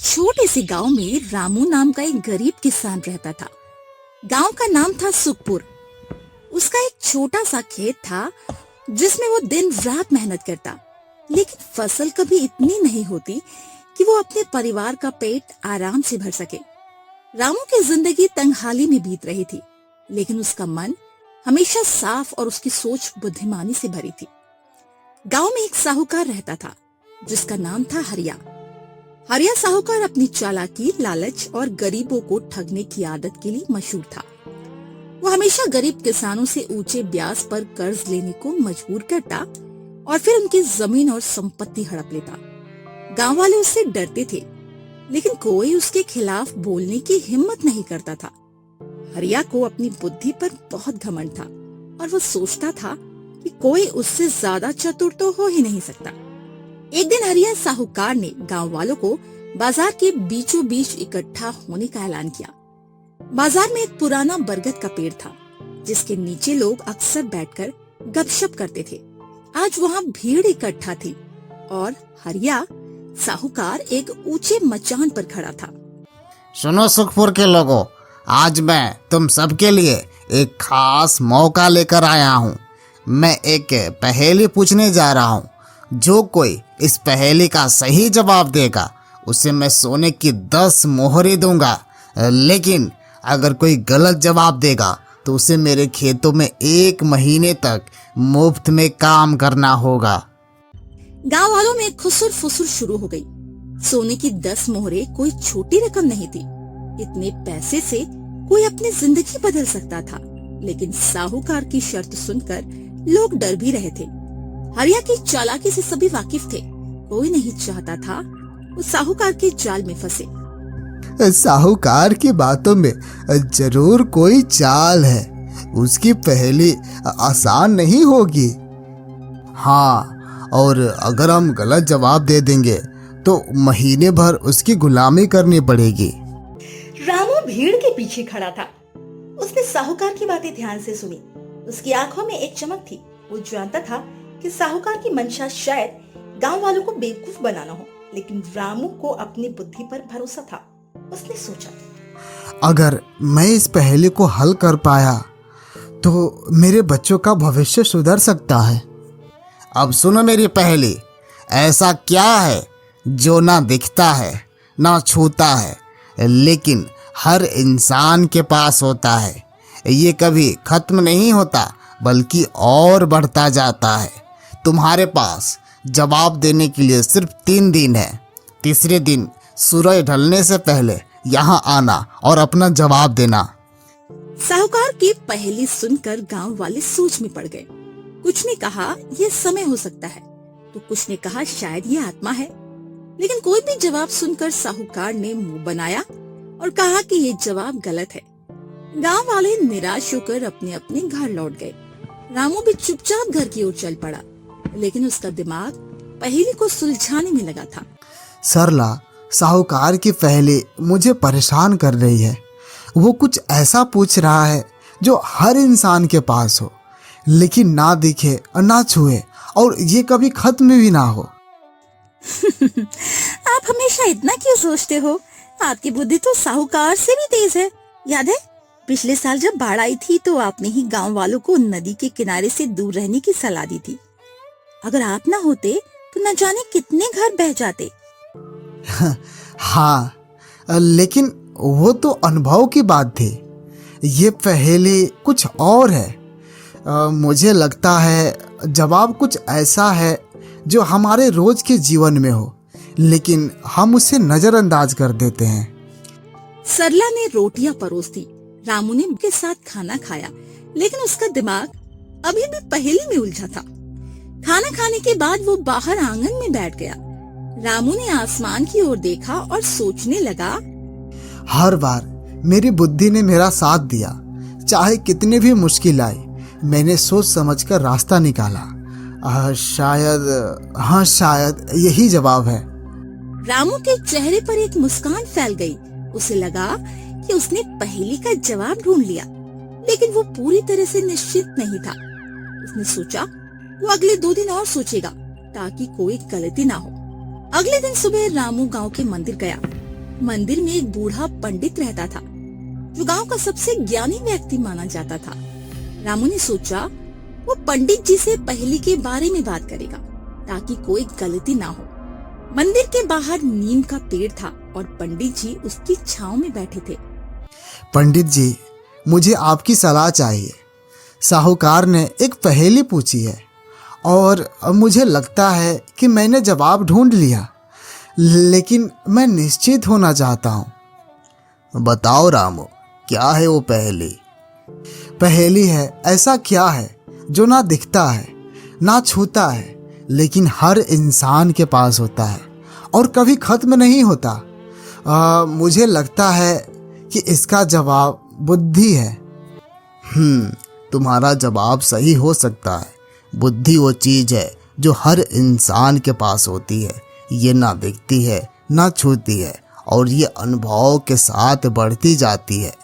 छोटे से गांव में रामू नाम का एक गरीब किसान रहता था। गांव का नाम था सुखपुर। उसका एक छोटा सा खेत था जिसमें वो दिन रात मेहनत करता, लेकिन फसल कभी इतनी नहीं होती कि वो अपने परिवार का पेट आराम से भर सके। रामू की जिंदगी तंगहाली में बीत रही थी, लेकिन उसका मन हमेशा साफ और उसकी सोच बुद्धिमानी से भरी थी। गांव में एक साहूकार रहता था जिसका नाम था हरिया। हरिया साहूकार अपनी चालाकी, लालच और गरीबों को ठगने की आदत के लिए मशहूर था। वो हमेशा गरीब किसानों से ऊंचे ब्याज पर कर्ज लेने को मजबूर करता और फिर उनकी जमीन और संपत्ति हड़प लेता। गांव वाले उससे डरते थे, लेकिन कोई उसके खिलाफ बोलने की हिम्मत नहीं करता था। हरिया को अपनी बुद्धि पर बहुत घमंड था और वो सोचता था कि कोई उससे ज्यादा चतुर तो हो ही नहीं सकता। एक दिन हरिया साहूकार ने गांव वालों को बाजार के बीचों बीच इकट्ठा होने का ऐलान किया। बाजार में एक पुराना बरगद का पेड़ था जिसके नीचे लोग अक्सर बैठकर गपशप करते थे। आज वहाँ भीड़ इकट्ठा थी और हरिया साहूकार एक ऊंचे मचान पर खड़ा था। सुनो सुखपुर के लोगों, आज मैं तुम सबके लिए एक खास मौका लेकर आया हूँ। मैं एक पहेली पूछने जा रहा हूँ। जो कोई इस पहेली का सही जवाब देगा उसे मैं सोने की 10 मोहरें दूंगा, लेकिन अगर कोई गलत जवाब देगा तो उसे मेरे खेतों में 1 महीने तक मुफ्त में काम करना होगा। गांव वालों में खुसुर फुसुर शुरू हो गई। सोने की 10 मोहरें कोई छोटी रकम नहीं थी। इतने पैसे से कोई अपनी जिंदगी बदल सकता था, लेकिन साहूकार की शर्त सुनकर लोग डर भी रहे थे। हरिया की चालाकी से सभी वाकिफ थे। कोई नहीं चाहता था वो साहूकार के जाल में फंसे। साहूकार की बातों में जरूर कोई चाल है। उसकी पहेली आसान नहीं होगी। हाँ, और अगर हम गलत जवाब दे देंगे तो महीने भर उसकी गुलामी करनी पड़ेगी। रामू भीड़ के पीछे खड़ा था। उसने साहूकार की बातें ध्यान से सुनी। उसकी आंखों में एक चमक थी। वो जानता था कि साहूकार की मंशा शायद गांव वालों को बेवकूफ बनाना हो, लेकिन रामू को अपनी बुद्धि पर भरोसा था। उसने सोचा, अगर मैं इस पहेली को हल कर पाया तो मेरे बच्चों का भविष्य सुधर सकता है। अब सुनो मेरी पहेली। ऐसा क्या है जो ना दिखता है ना छूता है, लेकिन हर इंसान के पास होता है? ये कभी खत्म नहीं होता बल्कि और बढ़ता जाता है। तुम्हारे पास जवाब देने के लिए सिर्फ 3 दिन है। तीसरे दिन सूरज ढलने से पहले यहाँ आना और अपना जवाब देना। साहूकार की पहेली सुनकर गांव वाले सोच में पड़ गए। कुछ ने कहा यह समय हो सकता है, तो कुछ ने कहा शायद ये आत्मा है। लेकिन कोई भी जवाब सुनकर साहूकार ने मुंह बनाया और कहा कि ये जवाब गलत है। गांव वाले निराश होकर अपने अपने घर लौट गए। रामू भी चुपचाप घर की ओर चल पड़ा, लेकिन उसका दिमाग पहेली को सुलझाने में लगा था। सरला, साहूकार की पहेली मुझे परेशान कर रही है। वो कुछ ऐसा पूछ रहा है जो हर इंसान के पास हो, लेकिन ना दिखे और ना छुए, और ये कभी खत्म भी ना हो। आप हमेशा इतना क्यों सोचते हो? आपकी बुद्धि तो साहूकार से भी तेज है। याद है पिछले साल जब बाढ़ आई थी तो आपने ही गांव वालों को नदी के किनारे से दूर रहने की सलाह दी थी। अगर आप ना होते तो न जाने कितने घर बह जाते। हाँ, लेकिन वो तो अनुभव की बात थी। ये पहेली कुछ और है। मुझे लगता है जवाब कुछ ऐसा है जो हमारे रोज के जीवन में हो, लेकिन हम उसे नजरअंदाज कर देते हैं। सरला ने रोटियां परोस दी। रामू ने उनके साथ खाना खाया, लेकिन उसका दिमाग अभी भी पहेली में उलझा था। खाना खाने के बाद वो बाहर आंगन में बैठ गया। रामू ने आसमान की ओर देखा और सोचने लगा, हर बार मेरी बुद्धि ने मेरा साथ दिया। चाहे कितने भी मुश्किल आए, मैंने सोच समझकर रास्ता निकाला। शायद यही जवाब है। रामू के चेहरे पर एक मुस्कान फैल गई। उसे लगा कि उसने पहेली का जवाब ढूंढ लिया, लेकिन वो पूरी तरह से निश्चित नहीं था। उसने सोचा वो अगले 2 दिन और सोचेगा ताकि कोई गलती ना हो। अगले दिन सुबह रामू गांव के मंदिर गया। मंदिर में एक बूढ़ा पंडित रहता था जो गांव का सबसे ज्ञानी व्यक्ति माना जाता था। रामू ने सोचा वो पंडित जी से पहेली के बारे में बात करेगा ताकि कोई गलती ना हो। मंदिर के बाहर नीम का पेड़ था और पंडित जी उसकी छांव में बैठे थे। पंडित जी, मुझे आपकी सलाह चाहिए। साहूकार ने एक पहेली पूछी है और मुझे लगता है कि मैंने जवाब ढूंढ लिया, लेकिन मैं निश्चित होना चाहता हूँ। बताओ रामू, क्या है वो पहेली? पहेली है, ऐसा क्या है जो ना दिखता है, ना छूता है, लेकिन हर इंसान के पास होता है और कभी खत्म नहीं होता। मुझे लगता है कि इसका जवाब बुद्धि है। तुम्हारा जवाब सही हो सकता है। बुद्धि वो चीज है जो हर इंसान के पास होती है। ये ना दिखती है, ना छूती है और ये अनुभव के साथ बढ़ती जाती है।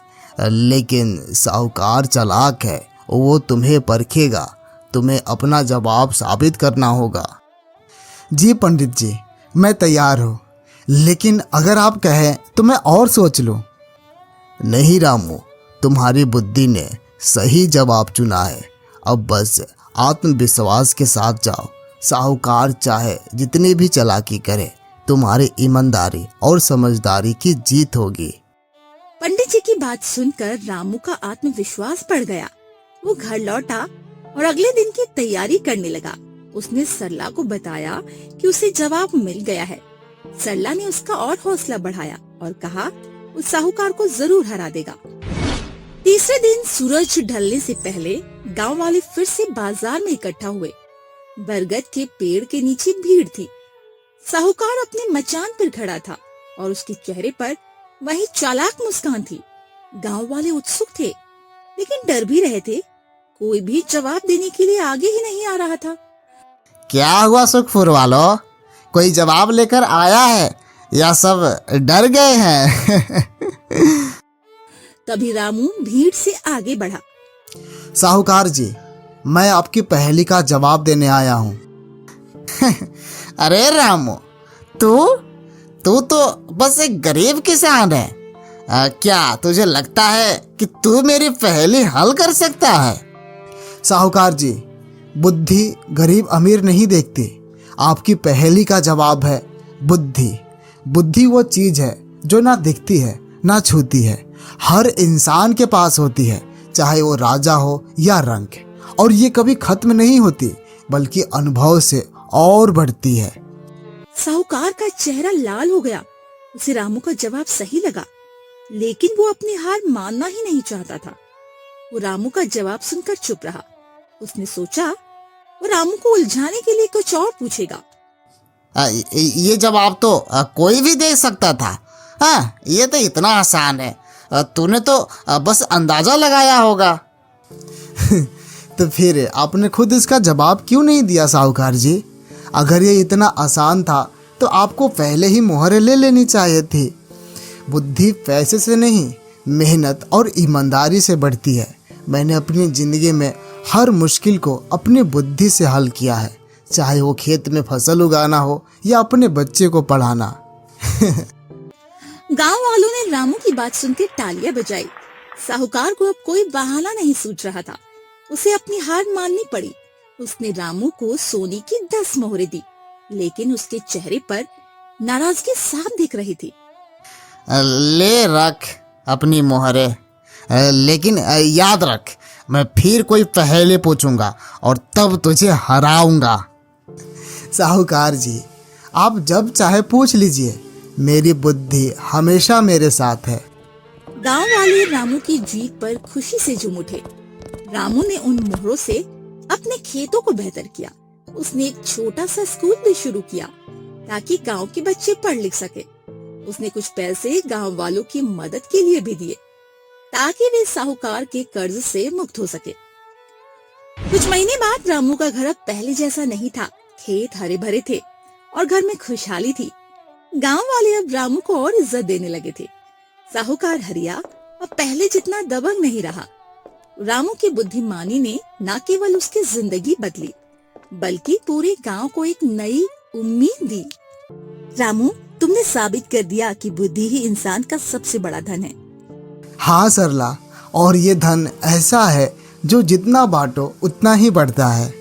लेकिन साहूकार चालाक है, वो तुम्हें परखेगा। तुम्हें अपना जवाब साबित करना होगा। जी पंडित जी, मैं तैयार हूँ, लेकिन अगर आप कहें तो मैं और सोच लूँ। नहीं रामू, तुम्हारी बुद्धि ने सही जवाब चुना है। अब बस आत्मविश्वास के साथ जाओ। साहूकार चाहे जितनी भी चालाकी करे, तुम्हारी ईमानदारी और समझदारी की जीत होगी। पंडित जी की बात सुनकर रामू का आत्मविश्वास बढ़ गया। वो घर लौटा और अगले दिन की तैयारी करने लगा। उसने सरला को बताया कि उसे जवाब मिल गया है। सरला ने उसका और हौसला बढ़ाया और कहा उस साहूकार को जरूर हरा देगा। तीसरे दिन सूरज ढलने से पहले गांव वाले फिर से बाजार में इकट्ठा हुए। बरगद के पेड़ के नीचे भीड़ थी। साहूकार अपने मचान पर खड़ा था और उसके चेहरे पर वही चालाक मुस्कान थी। गांव वाले उत्सुक थे, लेकिन डर भी रहे थे। कोई भी जवाब देने के लिए आगे ही नहीं आ रहा था। क्या हुआ सुखपुर वालों? कोई जवाब लेकर आया है या सब डर गए हैं? तभी रामू भीड़ से आगे बढ़ा। साहूकार जी, मैं आपकी पहेली का जवाब देने आया हूँ। अरे रामू, तू तो बस एक गरीब किसान है। क्या तुझे लगता है कि तू मेरी पहेली हल कर सकता है? साहूकार जी, बुद्धि गरीब अमीर नहीं देखती। आपकी पहेली का जवाब है बुद्धि। बुद्धि वो चीज है जो ना दिखती है, ना छूती है, हर इंसान के पास होती है, चाहे वो राजा हो या रंक। और ये कभी खत्म नहीं होती, बल्कि अनुभव से और बढ़ती है। साहूकार का चेहरा लाल हो गया। उसे रामू का जवाब सही लगा, लेकिन वो अपनी हार मानना ही नहीं चाहता था। वो रामू का जवाब सुनकर चुप रहा। उसने सोचा वो रामू को उलझाने के लिए कुछ और पूछेगा। ये जवाब तो कोई भी दे सकता था। ये तो इतना आसान है। तूने तो बस अंदाजा लगाया होगा। तो फिर आपने खुद इसका जवाब क्यों नहीं दिया साहूकार जी? अगर ये इतना आसान था तो आपको पहले ही मोहरे ले लेनी चाहिए थी। बुद्धि पैसे से नहीं, मेहनत और ईमानदारी से बढ़ती है। मैंने अपनी ज़िंदगी में हर मुश्किल को अपनी बुद्धि से हल किया है, चाहे वो खेत में फसल उगाना हो या अपने बच्चे को पढ़ाना। गांव वालों ने रामू की बात सुनकर तालियां बजाई। साहूकार को अब कोई बहाना नहीं सूझ रहा था। उसे अपनी हार माननी पड़ी। उसने रामू को सोने की 10 मोहरें दी, लेकिन उसके चेहरे पर नाराजगी साफ दिख रही थी। ले रख अपनी मोहरें, लेकिन याद रख, मैं फिर कोई पहेली पूछूंगा और तब तुझे हराऊंगा। साहूकार जी, आप जब चाहे पूछ लीजिए, मेरी बुद्धि हमेशा मेरे साथ है। गांव वाले रामू की जीत पर खुशी से झूम उठे। रामू ने उन मोहरों से अपने खेतों को बेहतर किया। उसने एक छोटा सा स्कूल भी शुरू किया ताकि गांव के बच्चे पढ़ लिख सके। उसने कुछ पैसे गांव वालों की मदद के लिए भी दिए ताकि वे साहूकार के कर्ज से मुक्त हो सके। कुछ महीने बाद रामू का घर अब पहले जैसा नहीं था। खेत हरे भरे थे और घर में खुशहाली थी। गांव वाले अब रामू को और इज्जत देने लगे थे। साहूकार हरिया अब पहले जितना दबंग नहीं रहा। रामू की बुद्धिमानी ने न केवल उसकी जिंदगी बदली, बल्कि पूरे गांव को एक नई उम्मीद दी। रामू, तुमने साबित कर दिया कि बुद्धि ही इंसान का सबसे बड़ा धन है। हाँ सरला, और ये धन ऐसा है जो जितना बांटो उतना ही बढ़ता है।